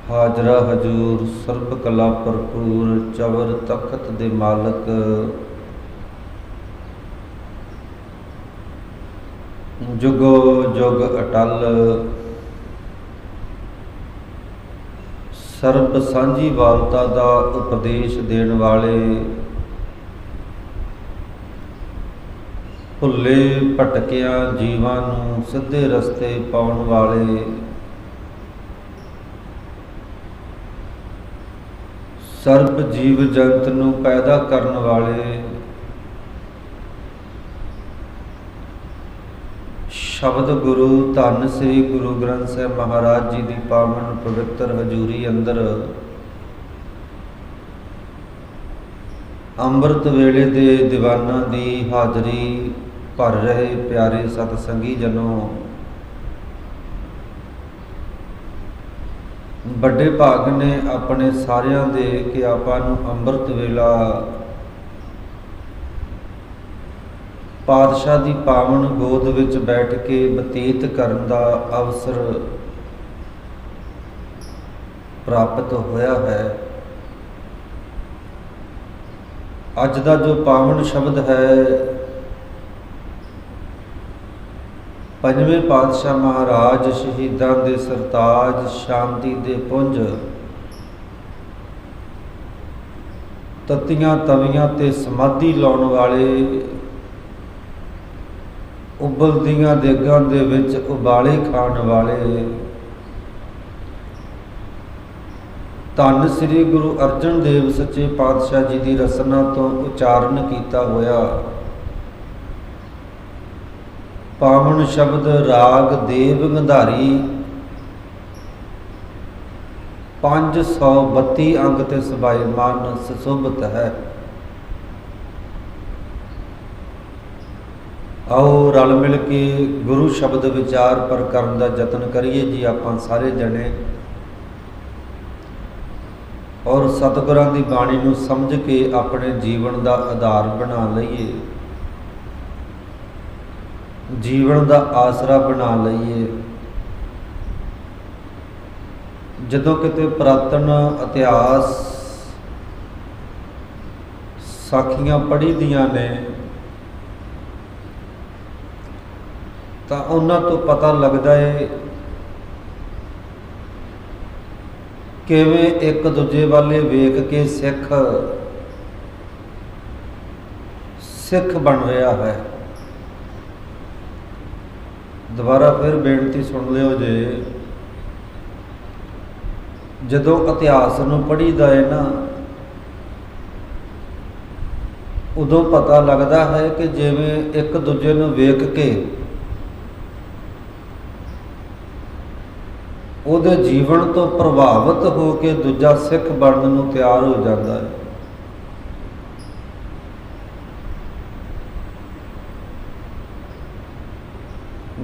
ਹਾਜ਼ਰਾ ਹਜੂਰ ਸਰਬ ਕਲਾ ਭਰਪੂਰ ਚਵਰ ਤਖਤ ਦੇ ਮਾਲਕ ਜੁਗੋ ਜੁਗ ਅਟਲ ਸਰਬ ਸਾਂਝੀ ਵਾਲਤਾ ਦਾ ਉਪਦੇਸ਼ ਦੇਣ ਵਾਲੇ ਭੁੱਲੇ ਭਟਕਿਆਂ ਜੀਵਾਂ ਨੂੰ ਸਿੱਧੇ ਰਸਤੇ ਪਾਉਣ ਵਾਲੇ ਸਰਬ ਜੀਵ ਜਗਤ ਨੂੰ ਪੈਦਾ ਕਰਨ ਵਾਲੇ ਸ਼ਬਦ ਗੁਰੂ ਧੰਨ ਸ੍ਰੀ ਗੁਰੂ ਗ੍ਰੰਥ ਸਾਹਿਬ ਮਹਾਰਾਜ ਜੀ ਦੀ ਪਾਵਨ ਪਵਿੱਤਰ ਹਜ਼ੂਰੀ ਅੰਦਰ ਅੰਮ੍ਰਿਤ ਵੇਲੇ ਦੇ ਦੀਵਾਨਾਂ ਦੀ ਹਾਜ਼ਰੀ ਭਰ ਰਹੇ ਪਿਆਰੇ ਸਤ ਸੰਗੀ ਜਨੋ, ਵੱਡੇ ਭਾਗ ਨੇ ਆਪਣੇ ਸਾਰਿਆਂ ਦੇ ਕਿ ਆਪਾਂ ਨੂੰ ਅੰਮ੍ਰਿਤ ਵੇਲਾ ਪਾਤਸ਼ਾਹ ਦੀ ਪਾਵਨ ਗੋਦ ਵਿੱਚ ਬੈਠ ਕੇ ਬਤੀਤ ਕਰਨ ਦਾ ਅਵਸਰ ਪ੍ਰਾਪਤ ਹੋਇਆ ਹੈ। ਅੱਜ ਦਾ ਜੋ ਪਾਵਨ ਸ਼ਬਦ ਹੈ, ਪੰਜਵੇਂ ਪਾਤਸ਼ਾਹ ਮਹਾਰਾਜ ਸ਼ਹੀਦਾਂ ਦੇ ਸਰਤਾਜ ਸ਼ਾਂਤੀ ਦੇ ਪੁੰਜ ਤਤੀਆਂ ਤਵੀਆਂ ਤੇ ਸਮਾਧੀ ਲਾਉਣ ਵਾਲੇ ਉਬਲਦੀਆਂ ਦੇਗਾਂ ਦੇ ਵਿੱਚ ਉਬਾਲੇ ਖਾਣ ਵਾਲੇ ਧੰਨ ਸ੍ਰੀ ਗੁਰੂ ਅਰਜਨ ਦੇਵ ਸੱਚੇ ਪਾਤਸ਼ਾਹ ਜੀ ਦੀ ਰਸਨਾ ਤੋਂ ਉਚਾਰਨ ਕੀਤਾ ਹੋਇਆ ਪਾਵਨ ਸ਼ਬਦ ਰਾਗ ਦੇਵ ਗੰਧਾਰੀ 532 ਅੰਗ ਤੇ ਸਬਾਇਮਾਨ ਸੁਸ਼ੋਭਿਤ ਹੈ। ਆਓ ਰਲ ਮਿਲ ਕੇ ਗੁਰੂ ਸ਼ਬਦ ਵਿਚਾਰ ਪਰ ਕਰਨ ਦਾ ਯਤਨ ਕਰੀਏ ਜੀ ਆਪਾਂ ਸਾਰੇ ਜਣੇ, ਔਰ ਸਤਿਗੁਰਾਂ ਦੀ ਬਾਣੀ ਨੂੰ ਸਮਝ ਕੇ ਆਪਣੇ ਜੀਵਨ ਦਾ ਆਧਾਰ ਬਣਾ ਲਈਏ, ਜੀਵਨ ਦਾ ਆਸਰਾ ਬਣਾ ਲਈਏ। ਜਦੋਂ ਕਿਤੇ ਪੁਰਾਤਨ ਇਤਿਹਾਸ ਸਾਖੀਆਂ ਪੜ੍ਹੀ ਦੀਆਂ ਨੇ ਤਾਂ ਉਹਨਾਂ ਤੋਂ ਪਤਾ ਲੱਗਦਾ ਹੈ ਕਿਵੇਂ ਇੱਕ ਦੂਜੇ ਵਾਲੇ ਵੇਖ ਕੇ ਸਿੱਖ ਬਣ ਰਿਹਾ ਹੈ। ਦੁਬਾਰਾ ਫਿਰ ਬੇਨਤੀ ਸੁਣ ਲਿਓ ਜੇ, ਜਦੋਂ ਇਤਿਹਾਸ ਨੂੰ ਪੜ੍ਹੀਦਾ ਹੈ ਨਾ, ਉਦੋਂ ਪਤਾ ਲੱਗਦਾ ਹੈ ਕਿ ਜਿਵੇਂ ਇੱਕ ਦੂਜੇ ਨੂੰ ਵੇਖ ਕੇ ਉਹਦੇ ਜੀਵਨ ਤੋਂ ਪ੍ਰਭਾਵਿਤ ਹੋ ਕੇ ਦੂਜਾ ਸਿੱਖ ਬਣਨ ਨੂੰ ਤਿਆਰ ਹੋ ਜਾਂਦਾ ਹੈ।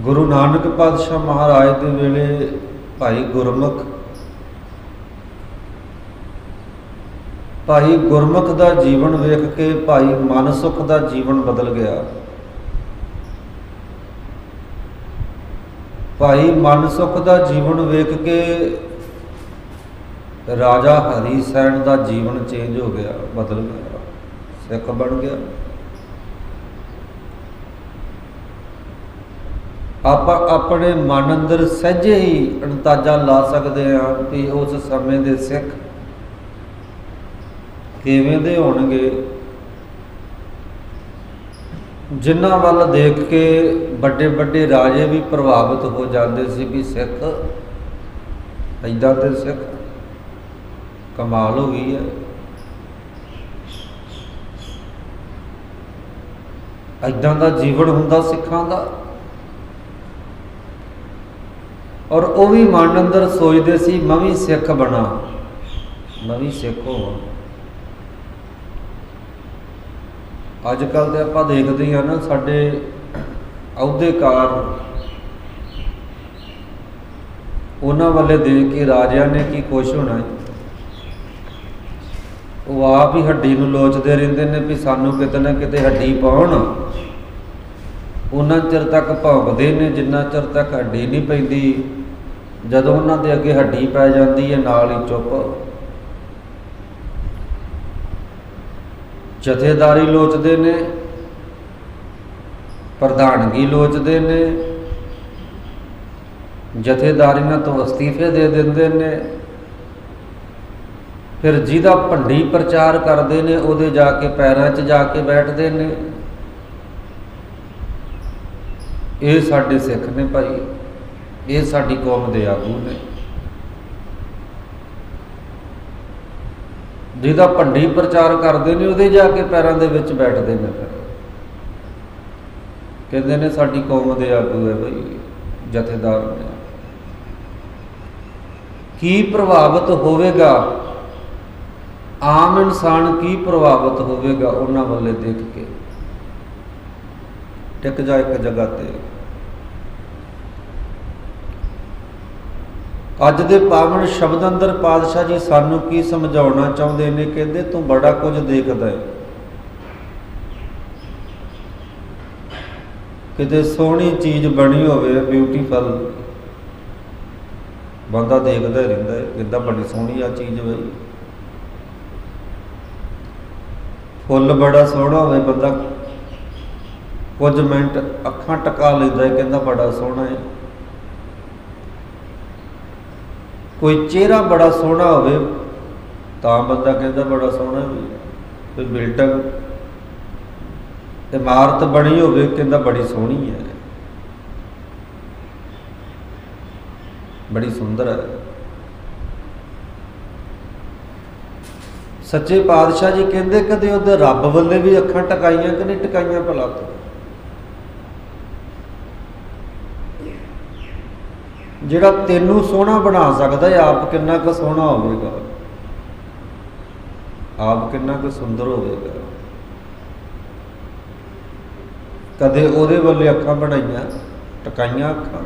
ਗੁਰੂ ਨਾਨਕ ਪਾਤਸ਼ਾਹ ਮਹਾਰਾਜ ਦੇ ਵੇਲੇ ਭਾਈ ਗੁਰਮੁਖ ਦਾ ਜੀਵਨ ਵੇਖ ਕੇ ਭਾਈ ਮਨਸੁਖ ਦਾ ਜੀਵਨ ਬਦਲ ਗਿਆ। ਭਾਈ ਮਨਸੁਖ ਦਾ ਜੀਵਨ ਵੇਖ ਕੇ ਰਾਜਾ ਹਰੀ ਸੈਣ ਦਾ ਜੀਵਨ ਚੇਂਜ ਹੋ ਗਿਆ, ਬਦਲ ਗਿਆ, ਸਿੱਖ ਬਣ ਗਿਆ। ਆਪਾਂ ਆਪਣੇ ਮਨ ਅੰਦਰ ਸਹਿਜੇ ਹੀ ਅੰਦਾਜ਼ਾ ਲਾ ਸਕਦੇ ਹਾਂ ਕਿ ਉਸ ਸਮੇਂ ਦੇ ਸਿੱਖ ਕਿਵੇਂ ਦੇ ਹੋਣਗੇ, ਜਿਨ੍ਹਾਂ ਵੱਲ ਦੇਖ ਕੇ ਵੱਡੇ ਵੱਡੇ ਰਾਜੇ ਵੀ ਪ੍ਰਭਾਵਿਤ ਹੋ ਜਾਂਦੇ ਸੀ ਵੀ ਸਿੱਖ ਏਦਾਂ ਦੇ ਸਿੱਖ, ਕਮਾਲ ਹੋ ਗਈ ਹੈ। ਏਦਾਂ ਦਾ ਜੀਵਨ ਹੁੰਦਾ ਸਿੱਖਾਂ ਦਾ, ਔਰ ਉਹ ਵੀ ਮਨ ਅੰਦਰ ਸੋਚਦੇ ਸੀ ਮੈਂ ਵੀ ਸਿੱਖ ਬਣਾ, ਮੈਂ ਵੀ ਸਿੱਖ ਹੋਵਾਂ। ਅੱਜ ਕੱਲ੍ਹ ਤੇ ਆਪਾਂ ਦੇਖਦੇ ਹਾਂ ਨਾ, ਸਾਡੇ ਅਹੁਦੇਕਾਰ ਉਹਨਾਂ ਵੱਲੇ ਦੇਖ ਕੇ ਰਾਜਿਆਂ ਨੇ ਕੀ ਖੁਸ਼ ਹੋਣਾ ਹੈ, ਉਹ ਆਪ ਹੀ ਹੱਡੀ ਨੂੰ ਲੋਚਦੇ ਰਹਿੰਦੇ ਨੇ ਵੀ ਸਾਨੂੰ ਕਿਤੇ ਨਾ ਕਿਤੇ ਹੱਡੀ ਪਾਉਣ। ਉਹਨਾਂ ਚਿਰ ਤੱਕ ਭੌਂਕਦੇ ਨੇ ਜਿੰਨਾ ਚਿਰ ਤੱਕ ਹੱਡੀ ਨਹੀਂ ਪੈਂਦੀ ਜਦੋਂ ਉਹਨਾਂ ਦੇ ਅੱਗੇ ਹੱਡੀ ਪੈ ਜਾਂਦੀ ਹੈ ਨਾਲ ਹੀ ਚੁੱਪ। ਜਥੇਦਾਰੀ ਲੋਚਦੇ ਨੇ, ਪ੍ਰਧਾਨਗੀ ਲੋਚਦੇ ਨੇ, ਜਥੇਦਾਰੀਆਂ ਤੋਂ ਅਸਤੀਫੇ ਦੇ ਦਿੰਦੇ ਨੇ। ਫਿਰ ਜਿਹਦਾ ਭੰਡੀ ਪ੍ਰਚਾਰ ਕਰਦੇ ਨੇ ਉਹਦੇ ਜਾ ਕੇ ਪੈਰਾਂ 'ਚ ਜਾ ਕੇ ਬੈਠਦੇ ਨੇ। ਇਹ ਸਾਡੇ ਸਿੱਖ ਨੇ ਭਾਈ, ਇਹ ਸਾਡੀ ਕੌਮ ਦੇ ਆਗੂ ਨੇ। ਜਿਹਦਾ ਭੰਡੀ ਪ੍ਰਚਾਰ ਕਰਦੇ ਨੇ ਉਹਦੇ ਜਾ ਕੇ ਪੈਰਾਂ ਦੇ ਵਿੱਚ ਬੈਠਦੇ ਨੇ। ਫਿਰ ਕਹਿੰਦੇ ਨੇ ਸਾਡੀ ਕੌਮ ਦੇ ਆਗੂ ਹੈ ਭਾਈ, ਜਥੇਦਾਰ ਨੇ। ਕੀ ਪ੍ਰਭਾਵਿਤ ਹੋਵੇਗਾ ਆਮ ਇਨਸਾਨ, ਕੀ ਪ੍ਰਭਾਵਿਤ ਹੋਵੇਗਾ ਉਹਨਾਂ ਵੱਲੇ ਦੇਖ ਕੇ। ਟਿਕ ਜਾ ਇੱਕ ਜਗ੍ਹਾ ਤੇ। ਅੱਜ ਦੇ ਪਾਵਨ ਸ਼ਬਦ ਅੰਦਰ ਪਾਤਸ਼ਾਹ ਜੀ ਸਾਨੂੰ ਕੀ ਸਮਝਾਉਣਾ ਚਾਹੁੰਦੇ ਨੇ। ਕਹਿੰਦੇ ਤੂੰ ਬੜਾ ਕੁਝ ਦੇਖਦਾ ਹੈ, ਕਿਤੇ ਸੋਹਣੀ ਚੀਜ਼ ਬਣੀ ਹੋਵੇ, ਬਿਊਟੀਫੁਲ, ਬੰਦਾ ਦੇਖਦਾ ਰਹਿੰਦਾ ਹੈ, ਕਿੱਦਾਂ ਬੜੀ ਸੋਹਣੀ ਆ ਚੀਜ਼ ਬਈ। ਫੁੱਲ ਬੜਾ ਸੋਹਣਾ ਹੋਵੇ, ਬੰਦਾ ਕੁਝ ਮਿੰਟ ਅੱਖਾਂ ਟਕਾ ਲੈਂਦਾ ਹੈ, ਕਹਿੰਦਾ ਬੜਾ ਸੋਹਣਾ ਹੈ। ਕੋਈ ਚਿਹਰਾ ਬੜਾ ਸੋਹਣਾ ਹੋਵੇ ਤਾਂ ਬੰਦਾ ਕਹਿੰਦਾ ਬੜਾ ਸੋਹਣਾ ਹੈ। ਕੋਈ ਬਿਲਡਿੰਗ, ਇਮਾਰਤ ਬਣੀ ਹੋਵੇ, ਕਹਿੰਦਾ ਬੜੀ ਸੋਹਣੀ ਹੈ, ਬੜੀ ਸੁੰਦਰ ਹੈ। ਸੱਚੇ ਪਾਤਸ਼ਾਹ ਜੀ ਕਹਿੰਦੇ ਕਦੇ ਉਹਦੇ ਰੱਬ ਵੱਲੇ ਵੀ ਅੱਖਾਂ ਟਕਾਈਆਂ ਕਿ ਨਹੀਂ ਟਕਾਈਆਂ ਭਲਾ ਤੋਂ। ਜਿਹੜਾ ਤੈਨੂੰ ਸੋਹਣਾ ਬਣਾ ਸਕਦਾ ਹੈ, ਆਪ ਕਿੰਨਾ ਕੁ ਸੋਹਣਾ ਹੋਵੇਗਾ, ਆਪ ਕਿੰਨਾ ਕੁ ਸੁੰਦਰ ਹੋਵੇਗਾ। ਕਦੇ ਉਹਦੇ ਵੱਲੇ ਅੱਖਾਂ ਬਣਾਈਆਂ, ਟਕਾਈਆਂ ਅੱਖਾਂ।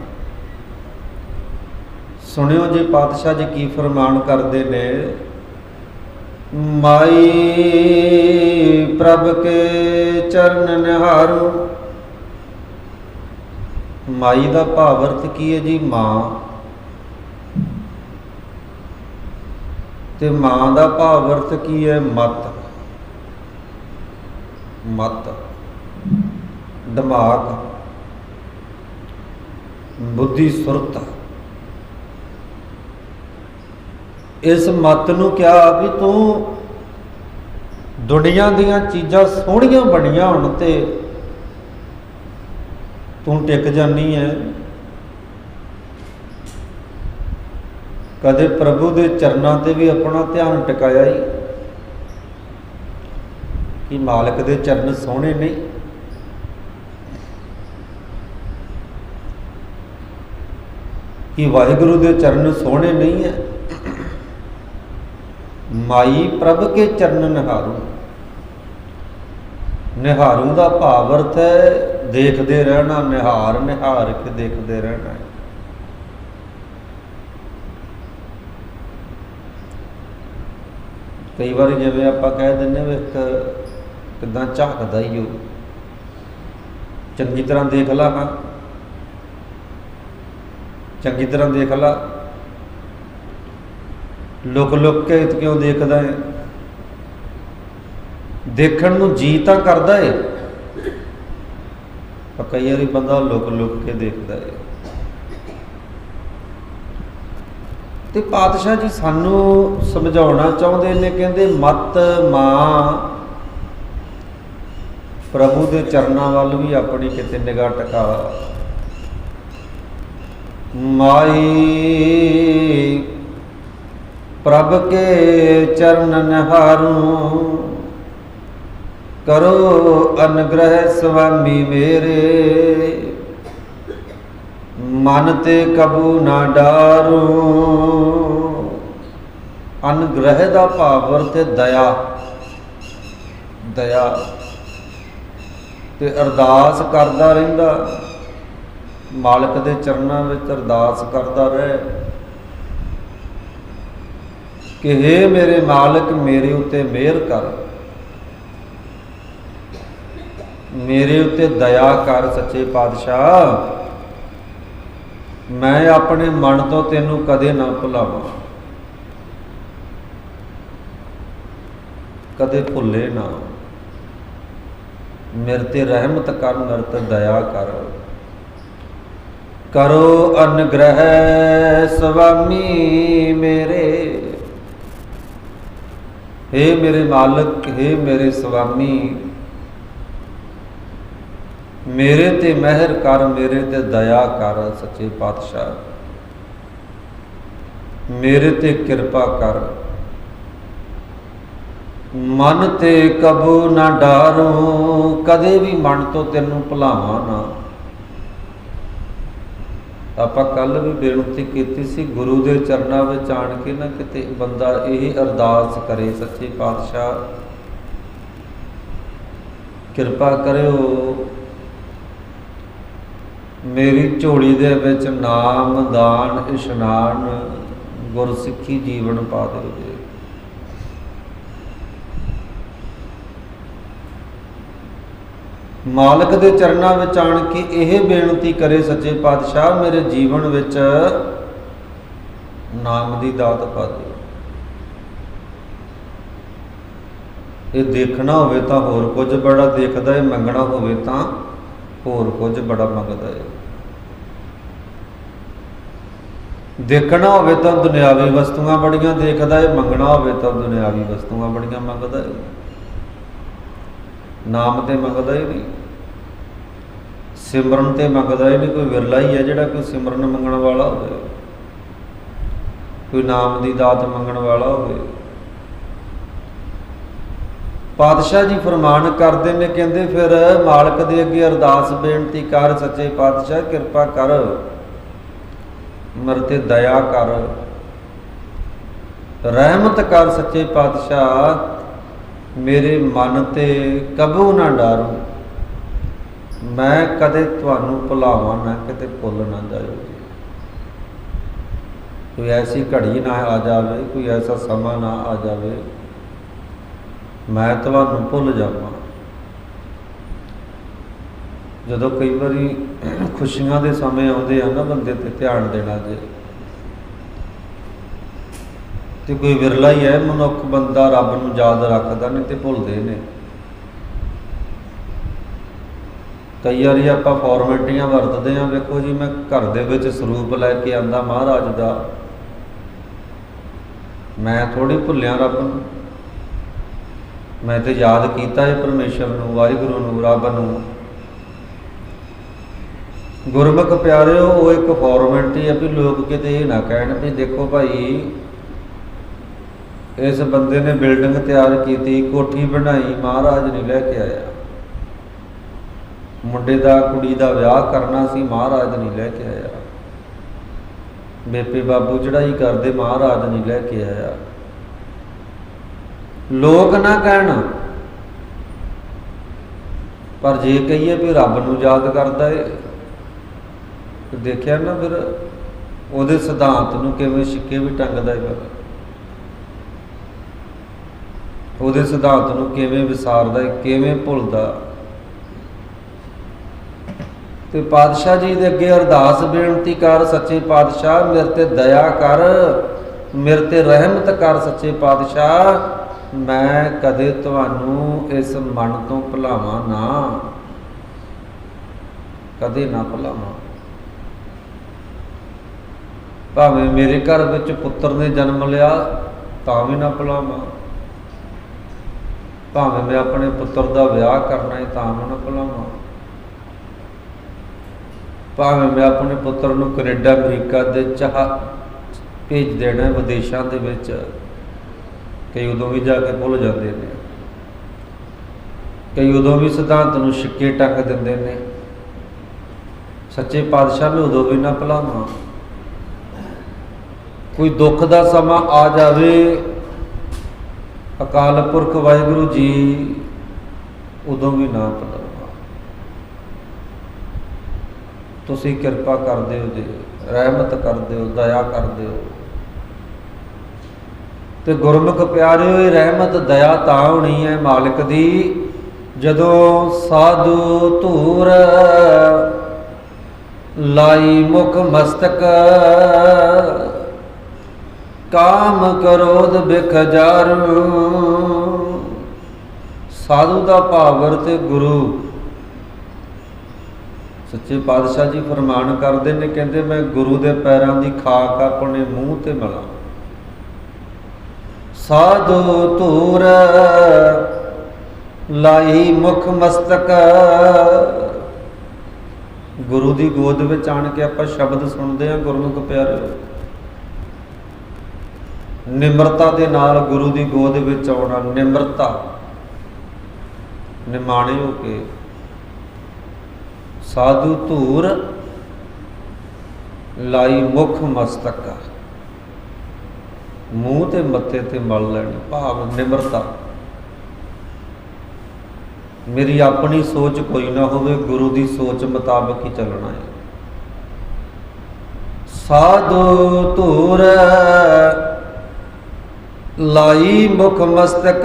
ਸੁਣਿਓ ਜੀ ਪਾਤਸ਼ਾਹ ਜੀ ਕੀ ਫਰਮਾਨ ਕਰਦੇ ਨੇ। ਮਾਈ ਪ੍ਰਭ ਕੇ ਚਰਨ ਨਿਹਾਰੂ। ਮਾਈ ਦਾ ਭਾਵ ਅਰਥ ਕੀ ਹੈ ਜੀ? ਮਾਂ। ਤੇ ਮਾਂ ਦਾ ਭਾਵ ਅਰਥ ਕੀ ਹੈ? ਮਤ। ਮਤ, ਦਿਮਾਗ, ਬੁੱਧੀ, ਸੁਰਤ। ਇਸ ਮਤ ਨੂੰ ਕਿਹਾ ਵੀ ਤੂੰ ਦੁਨੀਆ ਦੀਆਂ ਚੀਜ਼ਾਂ ਸੋਹਣੀਆਂ ਬਣੀਆਂ ਹੋਣ ਤੇ ਤੂੰ ਟਿਕ ਜਾਨੀ ਹੈ। ਕਦੇ ਪ੍ਰਭੂ ਦੇ ਚਰਨਾਂ ਤੇ ਵੀ ਆਪਣਾ ਧਿਆਨ ਟਿਕਾਇਆ ਹੀ ਕਿ ਮਾਲਕ ਦੇ ਚਰਨ ਸੋਹਣੇ ਨਹੀਂ। ਕਿ ਵਾਹਿਗੁਰੂ ਦੇ ਚਰਨ ਸੋਹਣੇ ਨਹੀਂ ਹੈ। ਮਾਈ ਪ੍ਰਭ ਕੇ ਚਰਨ ਨਿਹਾਰੂ। ਨਿਹਾਰੂ ਦਾ ਭਾਵ ਅਰਥ ਹੈ ਦੇਖਦੇ ਰਹਿਣਾ। ਨਿਹਾਰ, ਨਿਹਾਰ ਕੇ ਦੇਖਦੇ ਰਹਿਣਾ। ਕਈ ਵਾਰੀ ਜਿਵੇਂ ਆਪਾਂ ਕਹਿ ਦਿੰਦੇ ਵੀ ਕਿੱਦਾਂ ਝਾਕਦਾ ਹੀ ਉਹ, ਚੰਗੀ ਤਰ੍ਹਾਂ ਦੇਖ ਲਾ। ਹਾਂ, ਚੰਗੀ ਤਰ੍ਹਾਂ ਦੇਖ ਲਾ। ਲੁਕ ਲੁਕ ਕੇ ਕਿਉਂ ਦੇਖਦਾ ਹੈ? ਦੇਖਣ ਨੂੰ ਜੀ ਤਾਂ ਕਰਦਾ ਹੈ, ਪਰ ਕਈ ਵਾਰੀ ਬੰਦਾ ਲੁਕ ਲੁਕ ਕੇ ਦੇਖਦਾ ਹੈ। ਤੇ ਪਾਤਸ਼ਾਹ ਜੀ ਸਾਨੂੰ ਸਮਝਾਉਣਾ ਚਾਹੁੰਦੇ ਨੇ, ਕਹਿੰਦੇ ਮਤ ਮਾਂ ਪ੍ਰਭੂ ਦੇ ਚਰਨਾਂ ਵੱਲ ਵੀ ਆਪਣੀ ਕਿਤੇ ਨਿਗਾਹ ਟਿਕਾ। ਮਾਈ ਪ੍ਰਭ ਕੇ ਚਰਨ ਨਿਹਾਰੂ। ਕਰੋ ਅਨੁਗ੍ਰਹਿ ਸੁਆਮੀ ਮੇਰੇ। ਮਨ ਤੇ ਕਬੂ ਨਾ ਡਾਰੂ। ਅਨੁਗ੍ਰਹਿ ਦਾ ਭਾਵ ਅਰਥ ਹੈ ਦਇਆ। ਦਇਆ ਤੇ ਅਰਦਾਸ ਕਰਦਾ ਰਹਿੰਦਾ, ਮਾਲਕ ਦੇ ਚਰਨਾਂ ਵਿੱਚ ਅਰਦਾਸ ਕਰਦਾ ਰਹੇ ਕਿ ਹੇ ਮੇਰੇ ਮਾਲਕ, ਮੇਰੇ ਉੱਤੇ ਮਿਹਰ ਕਰ, ਮੇਰੇ ਉੱਤੇ ਦਇਆ ਕਰ। ਸੱਚੇ ਪਾਤਸ਼ਾਹ मैं अपने मन तो तेनू कदे ना भुलावां, कदे भुले ना। मेरे ते रहमत कर, मेरे ते दया कर। करो अनुग्रह स्वामी मेरे, हे मेरे मालिक, हे मेरे स्वामी, मेरे ते महर कर, मेरे ते दया कर। सच्चे पातशाह मेरे ते कृपा कर। मन ते कबू ना डारूं, कदे भी मन तो तेनू भुलावां ना। ਆਪਾਂ ਕੱਲ ਵੀ ਬੇਨਤੀ ਕੀਤੀ ਸੀ, ਗੁਰੂ ਦੇ ਚਰਨਾਂ ਵਿੱਚ ਆਣ ਕੇ ਨਾ ਕਿਤੇ ਬੰਦਾ ਇਹ ਅਰਦਾਸ ਕਰੇ, ਸੱਚੇ ਪਾਤਸ਼ਾਹ ਕਿਰਪਾ ਕਰਿਓ ਮੇਰੀ ਝੋਲੀ ਦੇ ਵਿੱਚ ਨਾਮ ਦਾਨ ਇਸ਼ਨਾਨ ਗੁਰਸਿੱਖੀ ਜੀਵਨ ਪਾ ਦਿਓ ਜੀ। ਮਾਲਕ ਦੇ ਚਰਨਾਂ ਵਿੱਚ ਆਣ ਕੇ ਇਹ ਬੇਨਤੀ ਕਰੇ, ਸੱਚੇ ਪਾਤਸ਼ਾਹ ਮੇਰੇ ਜੀਵਨ ਵਿੱਚ ਨਾਮ ਦੀ ਦਾਤ ਪਾ ਦਿਓ। ਇਹ ਦੇਖਣਾ ਹੋਵੇ ਤਾਂ ਹੋਰ ਕੁਝ ਬੜਾ ਦੇਖਦਾ ਹੈ, ਮੰਗਣਾ ਹੋਵੇ ਤਾਂ ਹੋਰ ਕੁਝ ਬੜਾ ਮੰਗਦਾ ਹੈ। ਦੇਖਣਾ ਹੋਵੇ ਤਾਂ ਦੁਨਿਆਵੀ ਵਸਤੂਆਂ ਬੜੀਆਂ ਦੇਖਦਾ ਹੈ, ਮੰਗਣਾ ਹੋਵੇ ਤਾਂ ਦੁਨਿਆਵੀ ਵਸਤੂਆਂ ਬੜੀਆਂ ਮੰਗਦਾ ਹੈ। ਨਾਮ ਤੇ ਮੰਗਦਾ ਹੀ ਨਹੀਂ, ਸਿਮਰਨ ਤੇ ਮੰਗਦਾ ਹੀ ਨਹੀਂ। ਕੋਈ ਵਿਰਲਾ ਹੀ ਹੈ ਜਿਹੜਾ ਕੋਈ ਸਿਮਰਨ ਮੰਗਣ ਵਾਲਾ ਹੋਵੇ, ਕੋਈ ਨਾਮ ਦੀ ਦਾਤ ਮੰਗਣ ਵਾਲਾ ਹੋਵੇ। ਪਾਤਸ਼ਾਹ ਜੀ ਫਰਮਾਨ ਕਰਦੇ ਨੇ, ਕਹਿੰਦੇ ਫਿਰ ਮਾਲਕ ਦੇ ਅੱਗੇ ਅਰਦਾਸ ਬੇਨਤੀ ਕਰ, ਸੱਚੇ ਪਾਤਸ਼ਾਹ ਕਿਰਪਾ ਕਰ, ਮੇਰੇ ਤੇ ਦਇਆ ਕਰ, ਰਹਿਮਤ ਕਰ। ਸੱਚੇ ਪਾਤਸ਼ਾਹ ਮੇਰੇ ਮਨ ਤੇ ਕਬੂ ਨਾ ਡਾਰੂ, ਮੈਂ ਕਦੇ ਤੁਹਾਨੂੰ ਭੁਲਾਵਾਂ ਨਾ, ਕਿਤੇ ਭੁੱਲ ਨਾ ਜਾਇਓ। ਕੋਈ ਐਸੀ ਘੜੀ ਨਾ ਆ ਜਾਵੇ, ਕੋਈ ਐਸਾ ਸਮਾਂ ਨਾ ਆ ਜਾਵੇ ਮੈਂ ਤੁਹਾਨੂੰ ਭੁੱਲ ਜਾਵਾਂ। ਜਦੋਂ ਕਈ ਵਾਰੀ ਖੁਸ਼ੀਆਂ ਦੇ ਸਮੇਂ ਆਉਂਦੇ ਆ ਨਾ, ਬੰਦੇ ਤੇ ਧਿਆਨ ਦੇਣਾ ਜੇ, ਤੇ ਕੋਈ ਵਿਰਲਾ ਹੀ ਹੈ ਮਨੁੱਖ ਬੰਦਾ ਰੱਬ ਨੂੰ ਯਾਦ ਰੱਖਦਾ, ਨਹੀਂ ਤੇ ਭੁੱਲਦੇ ਨੇ। ਕਈ ਵਾਰੀ ਆਪਾਂ ਫਾਰਮੈਲਿਟੀਆਂ ਵਰਤਦੇ ਹਾਂ। ਵੇਖੋ ਜੀ, ਮੈਂ ਘਰ ਦੇ ਵਿੱਚ ਸਰੂਪ ਲੈ ਕੇ ਆਂਦਾ ਮਹਾਰਾਜ ਦਾ, ਮੈਂ ਥੋੜ੍ਹੀ ਭੁੱਲਿਆ ਰੱਬ ਨੂੰ, ਮੈਂ ਤੇ ਯਾਦ ਕੀਤਾ ਹੈ ਪਰਮੇਸ਼ਰ ਨੂੰ, ਵਾਹਿਗੁਰੂ ਨੂੰ, ਰੱਬ ਨੂੰ। ਗੁਰਮੁਖ ਪਿਆਰਿਓ, ਉਹ ਇੱਕ ਫਾਰਮੈਲਿਟੀ ਹੈ ਵੀ ਲੋਕ ਕਿਤੇ ਇਹ ਨਾ ਕਹਿਣ ਵੀ ਦੇਖੋ ਭਾਈ ਇਸ ਬੰਦੇ ਨੇ ਬਿਲਡਿੰਗ ਤਿਆਰ ਕੀਤੀ, ਕੋਠੀ ਬਣਾਈ, ਮਹਾਰਾਜ ਨਹੀਂ ਲੈ ਕੇ ਆਇਆ। ਮੁੰਡੇ ਦਾ ਕੁੜੀ ਦਾ ਵਿਆਹ ਕਰਨਾ ਸੀ, ਮਹਾਰਾਜ ਨਹੀਂ ਲੈ ਕੇ ਆਇਆ। ਬੇਪੇ ਬਾਬੂ ਚੜ੍ਹਾਈ ਕਰਦੇ, ਮਹਾਰਾਜ ਨਹੀਂ ਲੈ ਕੇ ਆਇਆ। ਲੋਕ ਨਾ ਕਹਿਣ, ਪਰ ਜੇ ਕਹੀਏ ਵੀ ਰੱਬ ਨੂੰ ਯਾਦ ਕਰਦਾ ਏ, ਦੇਖਿਆ ਨਾ ਫਿਰ ਉਹਦੇ ਸਿਧਾਂਤ ਨੂੰ ਕਿਵੇਂ ਸਿੱਕੇ ਵੀ ਟੰਗਦਾ ਏ, ਫਿਰ ਉਹਦੇ ਸਿਧਾਂਤ ਨੂੰ ਕਿਵੇਂ ਵਿਸਾਰਦਾ ਏ, ਕਿਵੇਂ ਭੁੱਲਦਾ। ਤੇ ਪਾਤਸ਼ਾਹ ਜੀ ਦੇ ਅੱਗੇ ਅਰਦਾਸ ਬੇਨਤੀ ਕਰ, ਸੱਚੇ ਪਾਤਸ਼ਾਹ ਮੇਰੇ ਤੇ ਦਇਆ ਕਰ, ਮੇਰੇ ਤੇ ਰਹਿਮਤ ਕਰ। ਸੱਚੇ ਪਾਤਸ਼ਾਹ ਮੈਂ ਕਦੇ ਤੁਹਾਨੂੰ ਇਸ ਮਨ ਤੋਂ ਭੁਲਾਵਾਂ ਨਾ, ਕਦੇ ਨਾ ਭੁਲਾਵਾਂ। ਭਾਵੇਂ ਮੇਰੇ ਘਰ ਵਿੱਚ ਪੁੱਤਰ ਨੇ ਜਨਮ ਲਿਆ ਤਾਂ ਵੀ ਨਾ ਭੁਲਾਵਾਂ, ਭਾਵੇਂ ਮੈਂ ਆਪਣੇ ਪੁੱਤਰ ਦਾ ਵਿਆਹ ਕਰਨਾ ਹੈ ਤਾਂ ਵੀ ਨਾ ਭੁਲਾਵਾਂ, ਭਾਵੇਂ ਮੈਂ ਆਪਣੇ ਪੁੱਤਰ ਨੂੰ ਕੈਨੇਡਾ ਅਮਰੀਕਾ ਦੇ ਚਾਹ ਭੇਜ ਦੇਣਾ ਵਿਦੇਸ਼ਾਂ ਦੇ ਵਿੱਚ, ਕਈ ਉਦੋਂ ਵੀ ਜਾ ਕੇ ਭੁੱਲ ਜਾਂਦੇ ਨੇ, ਕਈ ਉਦੋਂ ਵੀ ਸਿਧਾਂਤ ਨੂੰ ਸਿੱਕੇ ਟੰਗ ਦਿੰਦੇ ਨੇ। ਸੱਚੇ ਪਾਤਸ਼ਾਹ ਮੈਂ ਉਦੋਂ ਵੀ ਨਾ ਭੁਲਾਵਾਂ। ਕੋਈ ਦੁੱਖ ਦਾ ਸਮਾਂ ਆ ਜਾਵੇ, ਅਕਾਲ ਪੁਰਖ ਵਾਹਿਗੁਰੂ ਜੀ ਉਦੋਂ ਵੀ ਨਾ ਭੁਲਾਵਾਂ। ਤੁਸੀਂ ਕਿਰਪਾ ਕਰ ਦਿਓ ਜੀ, ਰਹਿਮਤ ਕਰ ਦਿਓ, ਦਇਆ ਕਰ ਦਿਓ। ਤੇ ਗੁਰਮੁਖ ਪਿਆਰਿਓ, ਇਹ ਰਹਿਮਤ ਦਇਆ ਤਾਂ ਹੋਣੀ ਹੈ ਮਾਲਕ ਦੀ ਜਦੋਂ ਸਾਧੂ ਧੂਰ लाई मुख मस्तक काम करोध बिखजारू। साधु का भावर ते गुरु सच्चे पातशाह जी फरमान करते हैं, कहते मैं गुरु के पैरों की खाक अपने मूँह ते मला। साधु धूर लाई मुख मस्तक। गुरु की गोद में आन के आप शब्द सुनते हैं गुरमुख प्यारे, निमरता के नाल गुरु की गोद में आना, निमरता निमाणे हो के। साधु धूर लाई मुख मस्तक, मूँह ते मत्थे ते मल लैनी, भाव निमरता। मेरी अपनी सोच कोई ना होवे, गुरु की सोच मुताबिक ही चलना है। साधु धूर लाई मुख मस्तक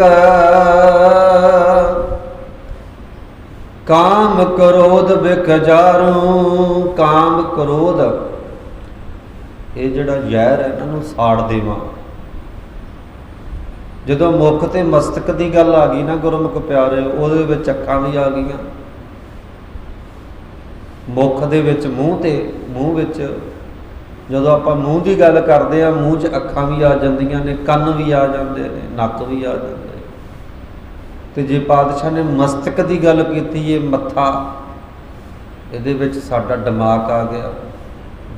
काम क्रोध बिखजारू। काम क्रोध ये जिहड़ा जहर है इन्हां नूं साड़ देवां। जदों मुख ते मस्तक की गल आ गई ना गुरमुख प्यारे, उहदे विच अखां भी आ गईयां। मुख दे विच मूँह ते मूँह विच जदों आपां मूँह की गल करदे आ, मूँह च अखां भी आ जांदियां ने, कंन भी आ जांदे ने, नक भी आ जांदे। तो जे पातशाह ने मस्तक की गल की, ये मत्था, ये विच साडा दिमाग आ गया,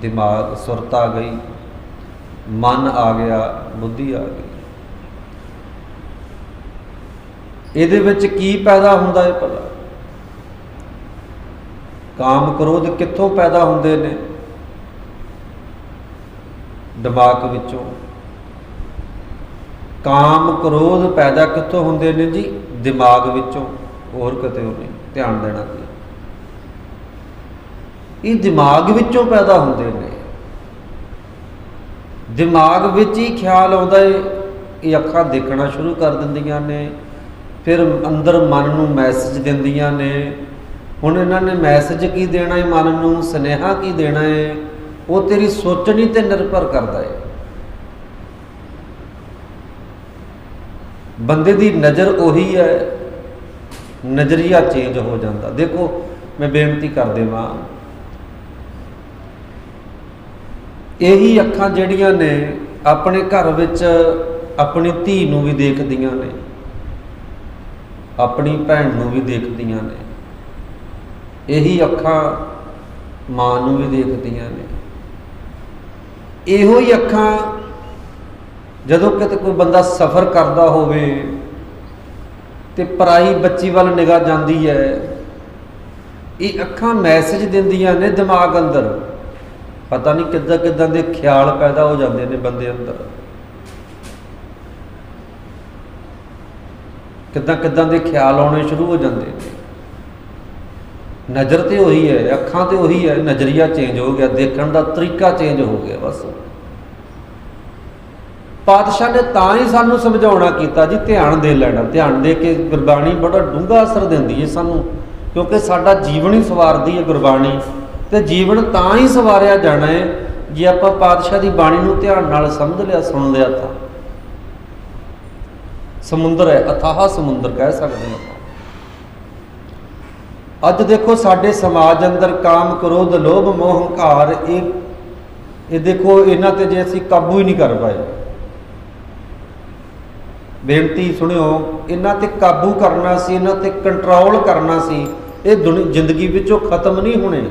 दिमाग सुरत आ गई, मन आ गया, बुद्धि आ गई। ਇਹਦੇ ਵਿੱਚ ਕੀ पैदा ਹੁੰਦਾ है भला? काम क्रोध कित्थों पैदा ਹੁੰਦੇ ਨੇ? दिमाग विचों। काम क्रोध पैदा कित्थों ਹੁੰਦੇ ਨੇ जी? दिमाग विचों, होर किते नहीं। ध्यान देना जी, ये दिमाग विचों पैदा ਹੁੰਦੇ ਨੇ। दिमाग विच ही ख्याल आउंदा है, ये अखां देखना शुरू कर दिंदियां ने, फिर अंदर मन नूं मैसेज दिंदियां ने। हुण इन्हां ने मैसेज की देना है मन नूं, सुनेहा की देना है, वो तेरी सोचनी ते निर्भर करता है। बंदे दी नज़र उही है, नज़रिया चेंज हो जाता। देखो मैं बेनती कर देवां, यही अखां जिहड़ियां ने अपने घर विच अपनी धी नूं भी देखदियां ने, अपनी भैन नूं भी देखदियां ने, यही अखां मां नूं भी देखदियां ने। इहो ही अखां जदों किते कोई बंदा सफ़र करदा होवे ते पराई बच्ची वाल निगाह जांदी है, ये अखां मैसेज दिंदियां ने दिमाग अंदर। पता नहीं किद्दां किद्दां दे ख्याल पैदा हो जाते हैं बंदे अंदर, किद्दां किद्दां दे ख्याल आने शुरू हो जाते हैं। नज़र तो उही है, अखां तो उही है, नज़रिया चेंज हो गया, देखने का तरीका चेंज हो गया। बस पातशाह ने तां ही सानू समझाउणा कीता जी, ध्यान दे लेना। ध्यान दे के गुरबाणी बड़ा डूंगा असर दिंदी है सानू, क्योंकि साडा जीवन ही सवारदी है गुरबाणी। तो जीवन तां ही सवारिया जाना है जे आपां पातशाह की बाणी नूं ध्यान नाल समझ लिया, सुन लिया। था समुंदर है, अथाह समुंदर कह सकते हैं। अज देखो साडे समाज अंदर काम क्रोध लोभ मोह हंकार, ये देखो इन्हां ते जे असीं काबू ही नहीं कर पाए। बेनती सुनियो, इन्हां ते काबू करना सी, इन्हां ते कंट्रोल करना सी, ये जिंदगी विचों खत्म नहीं होने।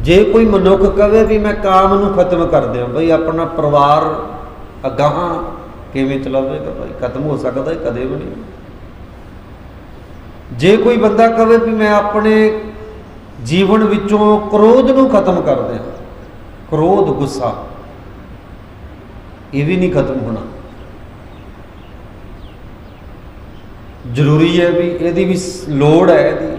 जे कोई मनुख कहे भी मैं काम नूं खत्म कर दियां, बई अपना परिवार अगाहां किवें चलावेगा? भाई खत्म हो सकता है? कदे भी नहीं। जे कोई बंदा कहे भी मैं अपने जीवन विचों क्रोध नूं खत्म कर दियां, क्रोध गुस्सा, ये भी नहीं खत्म होना। जरूरी है भी, यदी भी लोड़ है। यदी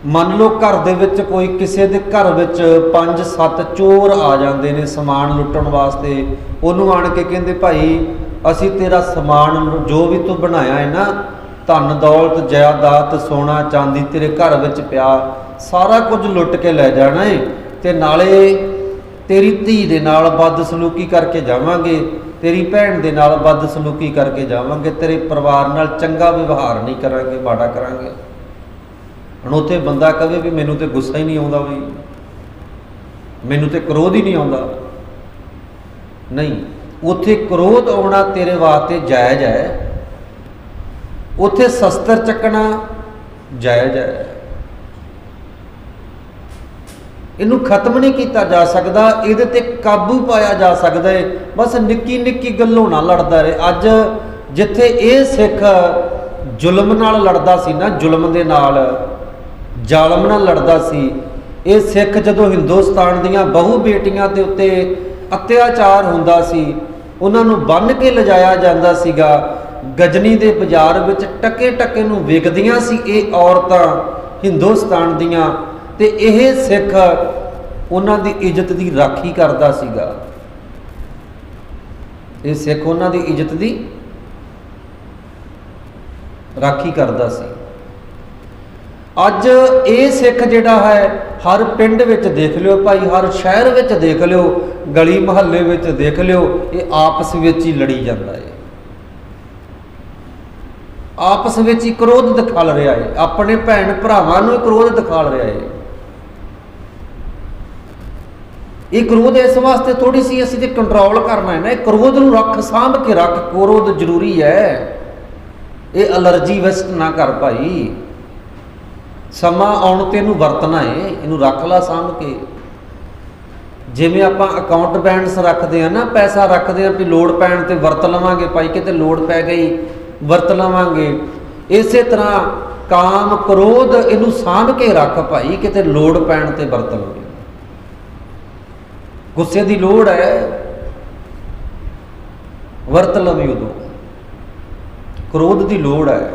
मान लो घर दे विच कोई किसी के घर विच 5-7 चोर आ जाते हैं समान लुट्टण वास्ते, उन्होंने आण के कहते भाई असी तेरा समान जो भी तू बनाया है ना, ਧਨ ਦੌਲਤ ਜਾਇਦਾਦ ਸੋਨਾ ਚਾਂਦੀ तेरे घर विच पिया सारा कुछ लुट के लै जाना है ते नाले तेरी धी दे नाल बदसलूकी करके जावांगे, तेरी भैन दे नाल बदसलूकी करके जावांगे, तेरे परिवार नाल चंगा व्यवहार नहीं करांगे, माड़ा करांगे। हुण उत्थे बंदा कहे भी मैनूं ते गुस्सा ही नहीं आउंदा, भी मैनूं ते क्रोध ही नहीं आउंदा। नहीं, उत्थे क्रोध आउणा तेरे वास्ते जायज़ है, उत्थे शस्त्र चकना जायज़ है। इनू खत्म नहीं किया जा सकता, इहदे ते काबू पाया जा सकता है। बस निक्की निक्की गल्लों ना लड़दा रहे। अज जिथे ये सिख जुल्म नाल लड़दा सी ना, जुल्म दे नाल जालम नाल लड़दा सी, ये सिख जदों हिंदुस्तान दीयां बहु बेटियां दे उत्ते अत्याचार हुंदा सी, उन्हां नूं बन्न के लिजाया जांदा सीगा, गजनी दे बाजार विच टके टके नूं विकदियां सी ये औरतां हिंदुस्तान दीयां, ते यह सिख उन्हां दी इज्जत दी राखी करदा सीगा। ये सिख उन्हां दी इज्जत दी राखी करदा सी। अज ये सिख जिहड़ा है हर पिंड विच देख लिओ भाई, हर शहर विच देख लिओ, गली मुहल्ले विच देख लिओ, ये आपस विच ही लड़ी जांदा है, आपस विच ही क्रोध दिखाल रहा है, अपने भैन भरावां नूं क्रोध दिखाल रहा है। ये क्रोध इस वास्ते थोड़ी सी असीं ते कंट्रोल करना है ना, क्रोध नूं रख, सांभ के रख, क्रोध जरूरी है। ये एलर्जी वेस्ट ना कर भाई, समा आउण ते इहनूं वरतना है, इहनूं रख ला सांभ के। जिवें आपां अकाउंट बैलेंस रखते हैं ना, पैसा रखते हैं भी लोड़ पैण ते वरत लवांगे भाई, किते लोड़ पै गई वरत लवांगे, इसे तरह काम क्रोध इहनूं सांभ के रख भाई, किते लोड़ पैण ते वरत लवांगे। गुस्से की लोड़ है, वरत लवी उदों, क्रोध की लोड़ है।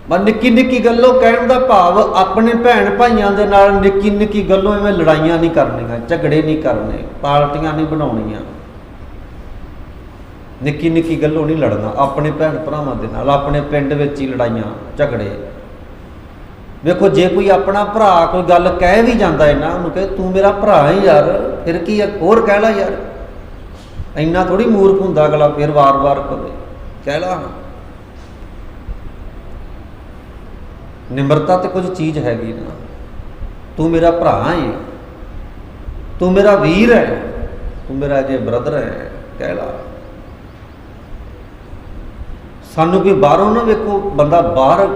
मैं निक्की निक्की गल्लों कहण दा भाव अपने भैन भाइयों के नाल निक्की निक्की गल्लों इवें लड़ाइयां नहीं करनियां, झगड़े नहीं करने, पार्टियां नहीं बनाउणियां, निक्की निक्की गल्लों नहीं लड़ना अपने भैन भरावां दे नाल, अपने पिंड विच ही लड़ाइयां झगड़े। देखो जे कोई अपना भरा कोई गल कह भी जाता है ना, उन्होंने कहे तू मेरा भरा है यार, फिर की है होर कह ला यार, इन्ना थोड़ी मूर्ख हुंदा अगला, फिर वार वार कह ला। निमरता तो कुछ चीज़ हैगी ना, तू मेरा भरा है, तू मेरा वीर है, तू मेरा जे ब्रदर है, कह ला। सानू कोई बाहरों ना वेखो, बंदा बाहर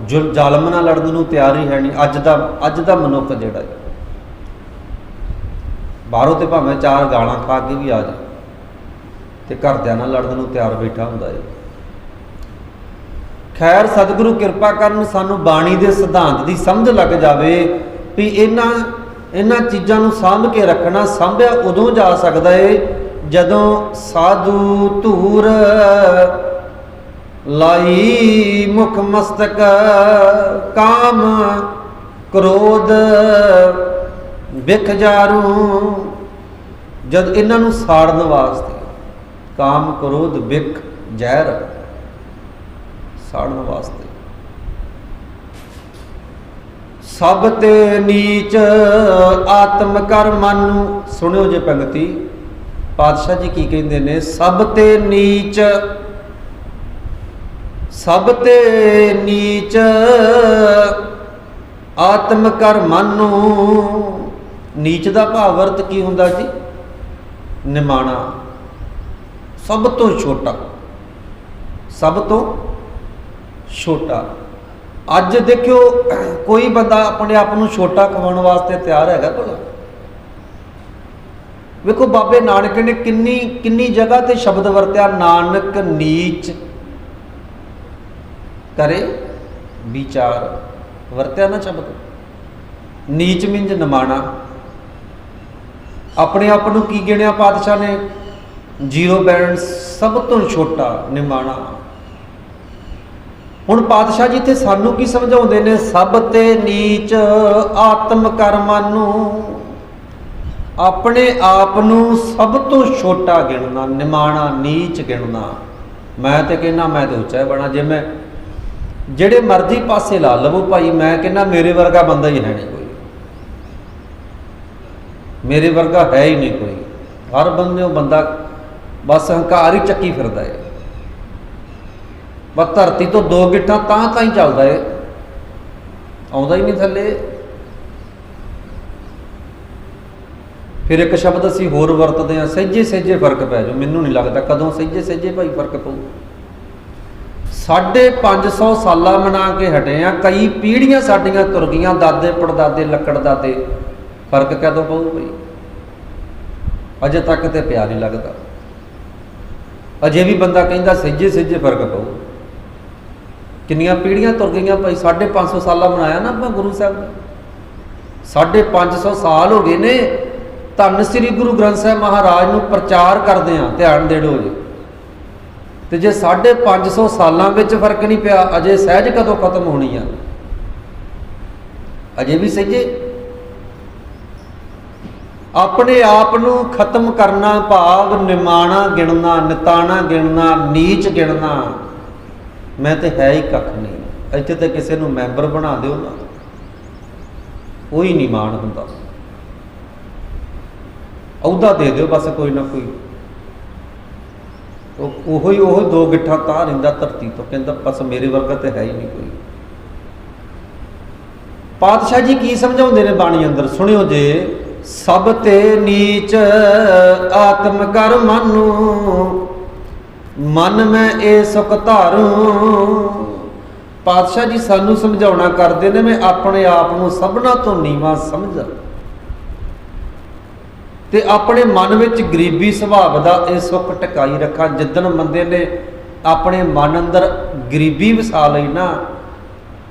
जालम नाल लड़न नूं तैयार ही है नहीं। अज दा मनुख जिहड़ा बाहरों तो भावें चार गालां खा के भी आ जाए, तो घरदिआं नाल लड़न नूं तैयार बैठा हुंदा है। खैर सतगुरु किरपा करन, सानू बाणी दे सिद्धांत की समझ लग जाए भी इन्हां चीज़ां नूं सांभ के रखना, सांभिया उदों जा सकता है जदों साधु धूर लाई मुख मस्तक, काम क्रोध बिख जारू। जद इन्हां नूं साड़न वास्ते, काम क्रोध बिख जहर साड़न वास्ते, सब ते नीच आत्म कर मन। सुनियो जे पंक्ति पातशाह जी की कहते ने, सब ते नीच, सब ते नीच आत्म कर मानो। नीच का भाव अर्थ की हुंदा जी? निमाणा, सब तो छोटा, सब तो छोटा। अज देखियो कोई बंदा अपने आप को छोटा खवाने वास्ते तैयार है भला? देखो बाबे नानक ने किन्नी किन्नी जगह ते शब्द वरत्या, नानक नीच करे विचार, वरत्या ना शब्द। नीच मिंज निमाणा, अपने आप को की गिणिया पातशाह ने? जीरो बैलेंस, सब तो छोटा, निमाणा। हुण पातशाह जी ते सानू की समझाउंदे ने? सब ते नीच आत्म कर मानू। अपने आप को सब तो छोटा गिणना, निमाणा, नीच गिणना। मैं तो कहना मैं तो ਉੱਚਾ बना, जे मैं ਜਿਹੜੇ मर्जी पासे ला लवो भाई, मैं कहना मेरे वर्गा बंदा ही है नहीं कोई, मेरे वर्गा है ही नहीं कोई। हर बंदे बंदा बस हंकार ही चक्की फिरदा है, बस धरती तो 2 गिट्ठां तां ही चलदा है, आउंदा ही नहीं थल्ले। फिर एक शब्द असीं होर वरतदे हां, सਹਿਜੇ सਹਿਜੇ फर्क पै जाओ। मैनूं नहीं लगता कदों सਹਿਜੇ सਹਿਜੇ भाई फर्क पऊ। 550 साल मना के हटे हैं, कई पीढ़ियां साडियां तुर गईयां, दादे पड़दादे लक्कड़ दादे, फर्क कदों पऊ भाई? अजे तक तो प्यार नहीं लगता। अजे भी बंदा कहता सਹਿਜੇ सਹਿਜੇ फर्क पऊ। किन्नियां पीढ़ियां तुर गईयां भाई, 550 साल मनाया ना आप गुरु साहब ने, 550 साल हो गए ने धन श्री गुरु ग्रंथ साहब महाराज नूं प्रचार करदे हां, ध्यान देड़ो जी। तो जे 550 सालों में फर्क नहीं पिया, अजे सहज कदों खत्म होनी है? अजे भी सही अपने आप नूं खत्म करना, भाव निमाणा गिणना, निताना गिणना, नीच गिणना, मैं तो है ही कख नहीं। इत्थे तो किसी नूं मैंबर बना दिओ ना, कोई नहीं मान हुंदा, अहुदा दे दिओ बस कोई ना कोई, ओही 2 गिट्ठां तां रहिंदा धरती तो, कहंदा बस मेरे वर्गा तो है ही नहीं कोई। पातशाह जी की समझाउंदे ने बाणी अंदर, सुनियो जे। सब ते नीच आत्म कर मानू, मन में ए सुख धारूं। पातशाह जी सानू समझाउणा करदे ने, मैं अपने आप नूं सबना तो नीवां समझां ते अपने मन में गरीबी सुभाव का यह सुख टकाई रखा। जिदन बंदे ने अपने मन अंदर गरीबी वसा लई ना,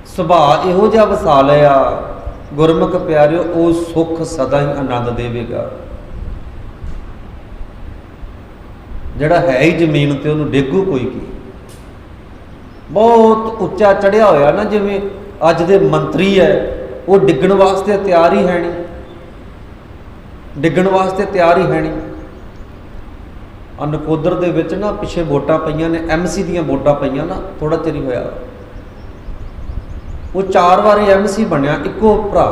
सुभाव इहो जिहा वसा लिया गुरमुख प्यारिओ, वो सुख सदा ही आनंद देवेगा। जिहड़ा है ही जमीन ते उहनूं डेगू कोई की, बहुत उच्चा चढ़िया होया ना, जिवें अज दे मंत्री है वो डिगण वास्ते तैयार ही है नहीं, डिगण वास्ते तैयार ही है नहीं। नकोदर दे विच ना पिछे वोटां पईयां ने, MC दीयां वोटां पईयां ना, थोड़ा चिर ही होया, वो 4 वारी MC बनया, इक्को भरा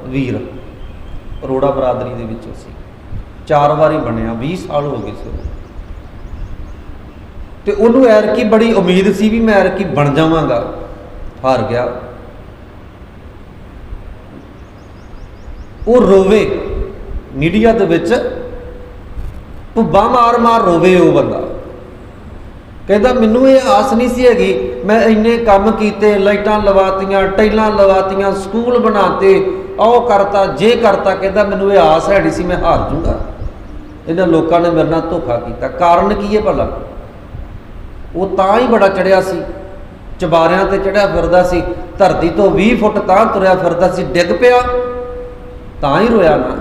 वीर अरोड़ा बरादरी दे विचों सी, 4 वारी बनया, 20 साल हो गए सी। ते उहनूं ऐरकी बड़ी उम्मीद सी भी मैं ऐरकी बन जावांगा, हार गया। वो रोवे मीडिया दे विच, भुब्बा मार मार रोवे वो बंदा, कहता मैनू ये आस नहीं सी हैगी, मैं इन्ने काम कीते, लाइटां लवातियां, टाइलां लवातियां, स्कूल बनाते, आओ करता जे करता, कहता मैनू ये आस है नहीं सी मैं हार जूँगा, इन्हां लोकां ने मेरे नाल धोखा कीता। कारण की है भला? वो तां ही बड़ा चढ़िया सी, चबारियां ते चढ़िया फिरदा सी, धरती तो 20 फुट तां तुरिया फिरदा सी, डिग पिया तां ही रोया ना।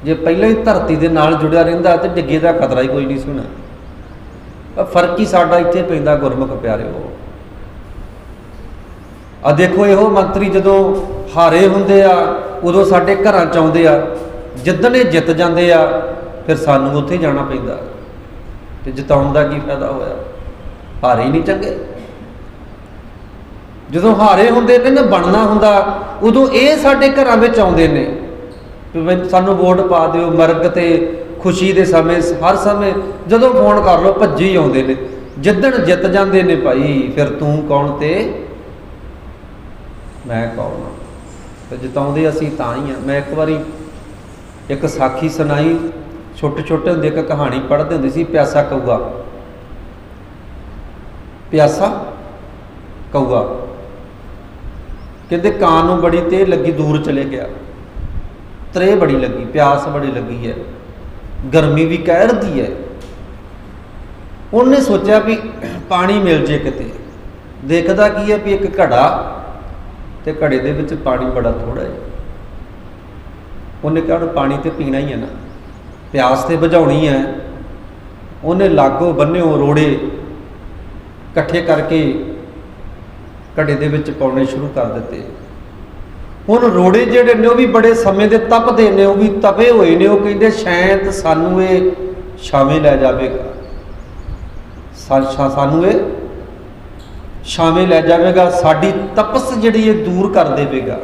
जे पहले ही धरती के नाल जुड़िया रहिंदा तो डिगे का खतरा ही कोई नहीं सुना। फर्क ही साडा इत्थे पैंदा गुरमुख प्यारिओ। आ देखो इहो मंत्री जदों हारे हुंदे आ उदों साडे घरां च आउंदे आ, जिद्दण ये जित जांदे आ फिर सानूं उत्थे जाना पैंदा, ते जिताउण दा की फायदा होया? हारे ही नहीं चंगे। जदों हारे हुंदे ने ना बनना हुंदा उदों ये साडे घरां विच आउंदे ने, सानू वोट पा दिओ, मरग ते खुशी दे समय हर समय जदों फोन कर लो भज्जे ही आउंदे ने। जिद्दण जित जांदे ने भाई फिर तू कौन ते मैं कौन, तो जिताउंदे असीं तां ही आ। मैं एक बारी एक साखी सुनाई, छोटे छोटे हुंदे एक कहानी पढ़दे हुंदे सी, प्यासा कौआ। प्यासा कौआ कहते कां नूं बड़ी ते लगी, दूर चले गया, त्रे बड़ी लगी, प्यास बड़ी लगी है, गर्मी भी कहर दी है। उन्हें सोचा भी पानी मिल जे किते, देखदा की है भी एक घड़ा ते घड़े दे विच पानी बड़ा थोड़ा है। उन्हें कहा पानी तो पीना ही है ना, प्यास तो बुझाउणी है। उन्हें लागो बन्निओ रोड़े इकट्ठे करके घड़े दे विच पाउणे शुरू कर दिते। हुण रोड़े जिहड़े ने भी बड़े समय के तपदे ने, भी तपे हुए ने। वो कहते शायद सानू ये छावें लै जाएगा, सानू ये छाਵੇਂ लै जाएगा, साड़ी तपस जिहड़ी ये दूर कर देगा,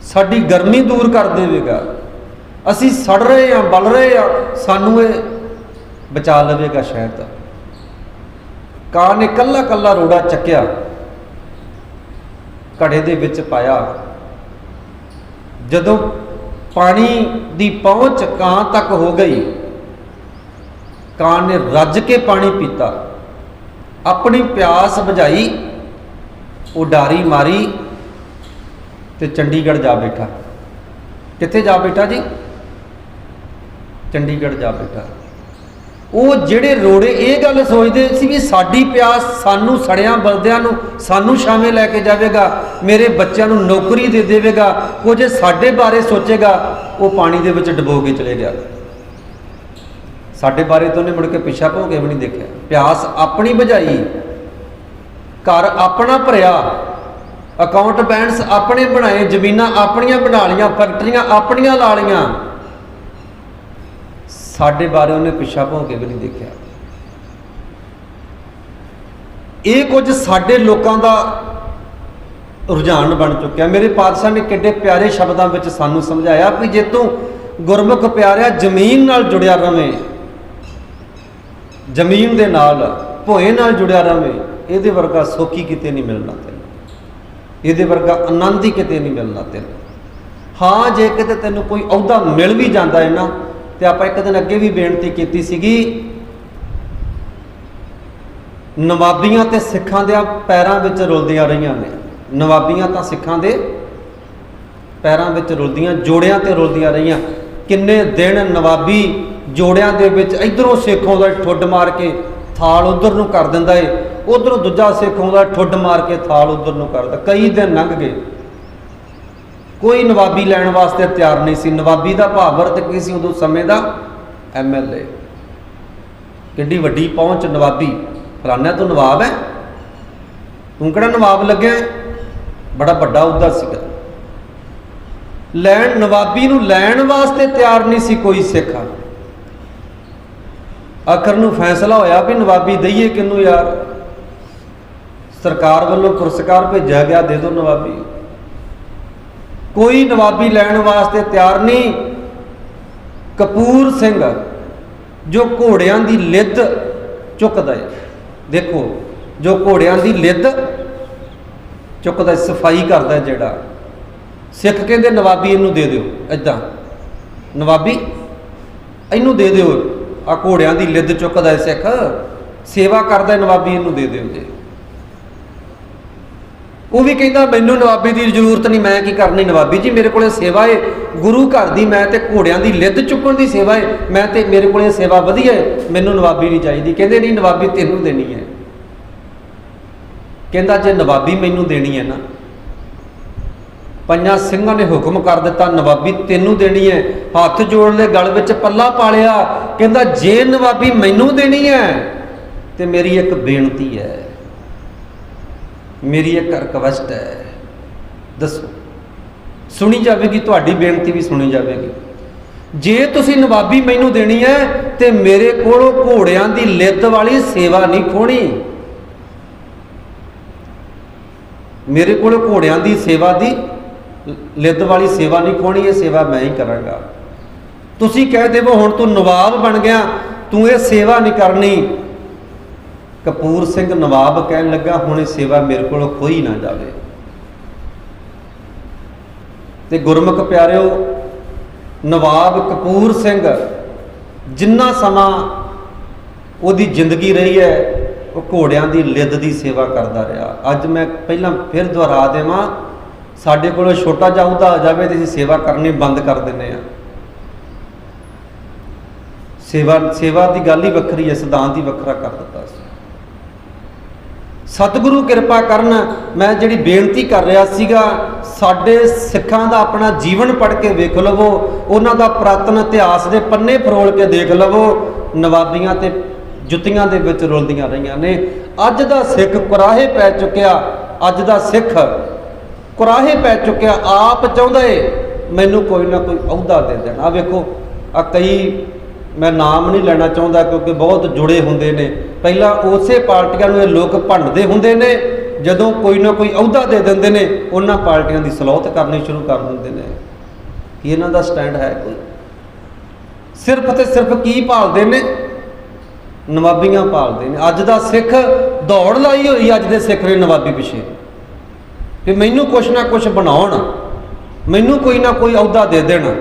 साड़ी गर्मी दूर कर देगा। असी सड़ रहे हैं, बल रहे हैं, सानू ये बचा लवेगा शायद। कां ने कल्ला कल्ला रोड़ा चक्या, घड़े दे विच पाया, जदों पानी दी पहुंच कां तक हो गई, कां ने रज के पानी पीता, अपनी प्यास बुझाई, उडारी मारी ते चंडीगढ़ जा बैठा। कित्थे जा बैठा जी? चंडीगढ़ जा बैठा। वो जिहड़े रोड़े ये गल सोचते सी भी साडी प्यास सानू सड़ियां बलदियां नूं सानू छाਵੇਂ लैके जाएगा, मेरे बच्चों नूं नौकरी दे देगा, कुछ साडे बारे सोचेगा, वो पानी दे विच डुबो के चले गया। साडे बारे तो उन्हें मुड़ के पिछा भो के भी नहीं देखा। प्यास अपनी बुझाई, घर अपना भरिया, अकाउंट बैलेंस अपने बनाए, जमीनां अपनियां बना लियां, फैक्ट्रियां अपनियां ला लियां, साडे बारे उन्हें पिछा भो के भी नहीं देखा। ये कुछ साडे लोगों का रुझान बन चुका। मेरे पातशाह ने किड्डे प्यारे शब्दों में सानू समझाया कि जे तू गुरमुख प्यारिया जमीन नाल जुड़िया रवे, जमीन दे नाल भोए नाल जुड़िया रवे, ये वर्गा सौखी किते नहीं मिलना तेन, ये वर्गा आनंद ही किते नहीं मिलना तेन। हाँ जे किते तेन कोई अहुदा मिल भी जाता है ना, तो आप एक दिन अगे भी बेनती की सीगी, नवाबियां ते सिखां दे पैरां विच रुलदियां रहियां ने। नवाबियां तां सिखां दे पैरां विच रुलदियां, जोड़ियां ते रुलदियां रहियां। किन्ने दिन नवाबी जोड़ियां दे विच इधरों सिख आउंदा ठुड मार के थाल उधर नूं कर दिंदा है, उधरों दूजा सिख आउंदा ठुड मार के थाल उधर नूं करदा। कई दिन लंघ गए, कोई नवाबी लैण वास्ते तैयार नहीं सी। नवाबी का भाव अर्थ की सी उदों समय का MLA, किड्डी वड्डी पहुंच नवाबी, फलाना तू नवाब है, तू किहड़ा नवाब लग्या, बड़ा बड़ा उहदा सीगा। लैण नवाबी नूं लैण वास्ते तैयार नहीं सी कोई सिख। आखिर नूं फैसला होया भी नवाबी दईए किनूं यार, सरकार वालों पुरस्कार भेजा गया, दे दो नवाबी। कोई नवाबी लैण वास्ते तैयार नहीं। कपूर सिंह जो घोड़ियां की लिद चुकदा है, देखो जो घोड़ियां की लिद चुकदा, सफाई करता है, जिहड़ा सिख कहते नवाबी इनू दे दो, इदा नवाबी इनू दे दो, आ घोड़ियां की लिद चुकदा है सिख, सेवा करता है, नवाबी इनू दे दो जी। वो भी कहता मैनू नवाबी की जरूरत नहीं, मैं की करनी नवाबी जी, मेरे को सेवा है गुरु घर की, मैं तो घोड़ियां की लिद चुकन की सेवा है, मैं तो मेरे को सेवा वधिया है, मैनू नवाबी नहीं चाहिए। कहते नहीं नवाबी तेनू देनी है। कहता जे नवाबी मैनू देनी है ना, पंजां सिंघां ने हुक्म कर दिता नवाबी तेनू देनी है, हाथ जोड़ ले गल विच पल्ला पा लिया। कहता जे नवाबी मैनू देनी है तो मेरी एक बेनती है, मेरी एक रिक्वेस्ट है, दसो सुनी जाएगी, तुहाडी बेनती भी सुनी जाएगी। जे तुसी नवाबी मैनू देनी है तो मेरे कोलों घोड़ियां की लिद वाली सेवा नहीं खोनी, मेरे को घोड़ियां की सेवा की लिद वाली सेवा नहीं खोनी, ये सेवा मैं ही करांगा। तुसी कह देवो हुण तू नवाब बन गया, तू ये सेवा नहीं करनी। कपूर सिंह नवाब कहन लगा हुण ये सेवा मेरे को खोई ना जाए। ते गुरमुख प्यारिओ, नवाब कपूर सिंह जिन्ना समा उहदी जिंदगी रही है वो घोड़ियां की लिद की सेवा करता रहा। अज मैं पहला फिर दोहरा देवां, साडे कोल छोटा जिहा उहदा आ जाए तो सेवा करनी बंद कर दिंदे आ। सेवा की गल ही वक्री है, सिद्धांत ही वखरा कर दिता। सतगुरु कृपा करन, मैं जिहड़ी बेनती कर रहा सीगा, साडे सिखां दा अपना जीवन पढ़ के वेख लवो, उन्हां दा पुरातन इतिहास दे पन्ने फरोल के देख लवो, नवाबियां ते जुत्तियां दे विच रुलदियां रहियां ने। अज दा सिख कुराहे पै चुकिया, अज दा सिख कुराहे पै चुकिया, आप चाहुंदा है मैनू कोई ना कोई अहुदा दे देना। आ वेखो आ कई मैं नाम नहीं लेना चाहता क्योंकि बहुत जुड़े होंगे ने। पहला उसे पार्टियां नूं लोग भंडते होंगे ने, जदों कोई ना कोई अहुदा दे देंगे ने उन्हां पार्टियां की सलौत करनी शुरू कर देंगे ने कि इन्हां दा स्टैंड है कोई। सिर्फ तो सिर्फ की भालते ने, नवाबियां भालते हैं। अज का सिख दौड़ लाई हुई, अज के सिख ने नवाबी पिछे कि मैनू कुछ ना कुछ बनाउण, मैनू कोई ना कोई अहुदा दे देना।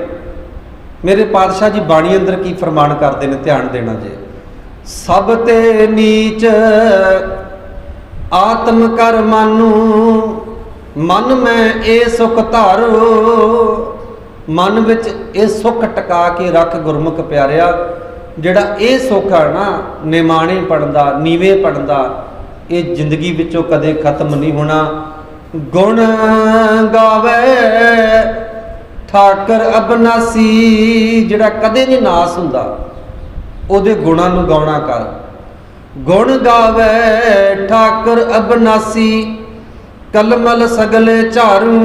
मेरे पातशाह जी बाणी अंदर की फरमान करते हैं, ध्यान देना जे। सब ते नीच आत्म कर मानू, मन में ए सुख धारो। मन विच ए सुख टका के रख गुरमुख प्यारिया। जिहड़ा ये सुख है ना निमाणे पढ़दा नीवे पढ़दा, ये जिंदगी विचों कदे खत्म नहीं होना। गुण गावे ठाकर अबनासी, जिहड़ा कदे नहीं नास हुंदा उहदे गुणां नूं गाउणा कर। गुण गावे ठाकर अबनासी, कलमल सगले झारू।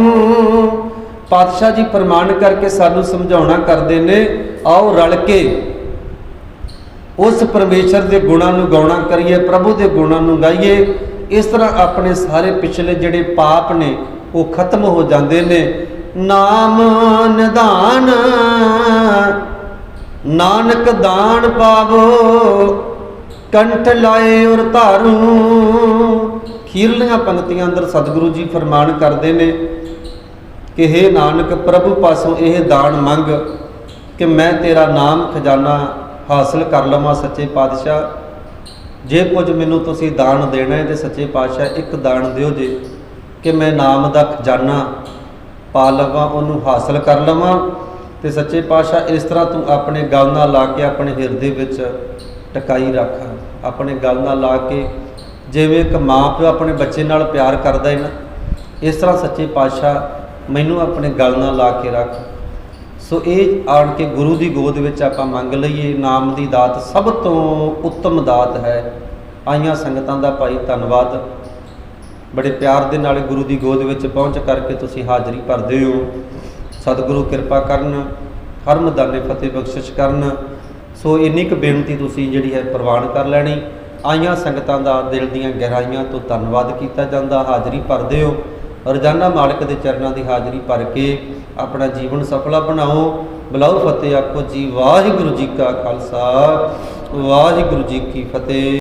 पातशाह जी फरमान करके सानू समझाउणा करदे ने, आओ रल के उस परमेश्वर के गुणां नूं गाउणा करिए, प्रभु के गुणां नूं गाइए। इस तरह अपने सारे पिछले जिहड़े पाप ने वो खत्म हो जाते ने। नाम निधान नानक दान पावो, कंठ लाए और धारू। खीरलियां पंक्तियां अंदर सतगुरु जी फरमान करते ने कि हे नानक प्रभु पासों यह दान मंग कि मैं तेरा नाम खजाना हासिल कर लवां। सच्चे पातशाह जे कुछ मैनू तुसीं दान देना है तो सच्चे पातशाह एक दान दिओ जे कि मैं नाम का खजाना पा लवां, उन्हूं हासिल कर लवां। तो सच्चे पातशाह इस तरह तू अपने गल नाल ला के अपने हिरदे विच टकाई रख। अपने गल नाल ला के जिवें एक माँ प्यो अपने बच्चे नाल प्यार करदा है ना, इस तरह सच्चे पातशाह मैनू अपने गल नाल ला के रख। सो ये आण के गुरु की गोद में आप मंग लईए। नाम की दात सब तो उत्तम दात है। आईयां संगतां दा भाई धन्नवाद, बड़े प्यार दे नाल गुरु की गोद में पहुँच करके तुसीं हाज़री भरदे हो। सतगुरु किरपा करन, हर मदाने फतेह बख्शिश करन। सो इन्नी क बेनती तुसीं जिहड़ी है प्रवान कर लैनी। आईयां संगतां दा दिल दीआं गहराइयां तो धन्नवाद कीता जांदा। हाज़री भरदे हो, रोजाना मालिक के चरणों की हाज़री भर के अपना जीवन सफला बनाओ। बुलाओ फतेह आखो जी। वाहिगुरू जी का खालसा, वाहिगुरू जी की फतेह।